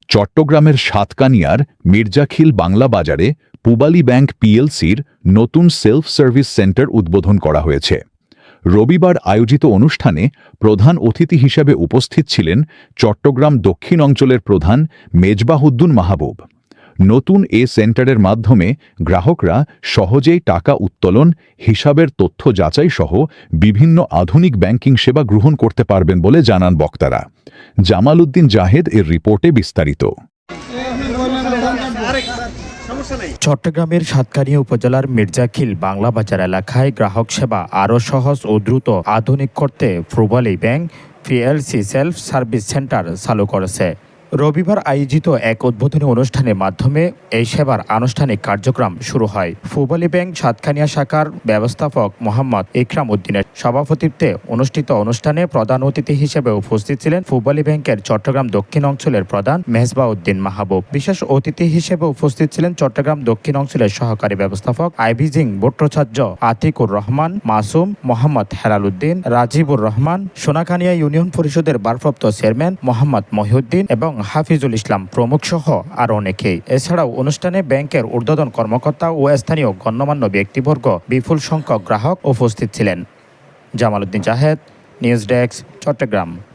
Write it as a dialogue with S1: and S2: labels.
S1: চট্টগ্রামের সাতকানিয়ার মির্জাখিল বাংলা বাজারে পূবালী ব্যাংক পিএলসির নতুন সেলফ সার্ভিস সেন্টার উদ্বোধন করা হয়েছে। রবিবার আয়োজিত অনুষ্ঠানে প্রধান অতিথি হিসেবে উপস্থিত ছিলেন চট্টগ্রাম দক্ষিণ অঞ্চলের প্রধান মেজবাহউদ্দিন মাহবুব। নতুন এ সেন্টারের মাধ্যমে গ্রাহকরা সহজেই টাকা উত্তোলন, হিসাবের তথ্য যাচাই সহ বিভিন্ন আধুনিক ব্যাংকিং সেবা গ্রহণ করতে পারবেন বলে জানান বক্তারা। জামাল উদ্দিন জাহেদ এর রিপোর্টে বিস্তারিত।
S2: চট্টগ্রামের সাতকানিয়া উপজেলার মির্জাখিল বাংলা বাজার এলাকায় গ্রাহক সেবা আরও সহজ ও দ্রুত আধুনিক করতে Pubali bank PLC self service centre চালু করেছে। রবিবার আয়োজিত এক উদ্বোধনী অনুষ্ঠানের মাধ্যমে এই সেবার আনুষ্ঠানিক কার্যক্রম শুরু হয়। পূবালী ব্যাংক সাতকানিয়া শাখার ব্যবস্থাপক মোহাম্মদ ইকরাম উদ্দিনের সভাপতিত্বে অনুষ্ঠিত অনুষ্ঠানে প্রধান অতিথি হিসেবে উপস্থিত ছিলেন পূবালী ব্যাংকের চট্টগ্রাম দক্ষিণ অঞ্চলের প্রধান মেজবাহউদ্দিন মাহবুব। বিশেষ অতিথি হিসেবে উপস্থিত ছিলেন চট্টগ্রাম দক্ষিণ অঞ্চলের সহকারী ব্যবস্থাপক আইবিজিং ভট্টাচার্য, আতিকুর রহমান, মাসুম, মোহাম্মদ হেলাল উদ্দিন, রাজিবুর রহমান, সোনাকানিয়া ইউনিয়ন পরিষদের ভারপ্রাপ্ত চেয়ারম্যান মোহাম্মদ মহিউদ্দিন এবং হাফিজুল ইসলাম প্রমুখ সহ আরও অনেকেই। এছাড়াও অনুষ্ঠানে ব্যাংকের ঊর্ধ্বতন কর্মকর্তা ও স্থানীয় গণ্যমান্য ব্যক্তিবর্গ বিপুল সংখ্যক গ্রাহক উপস্থিত ছিলেন। Jamal Uddin Zahed, news desk, Chittagong.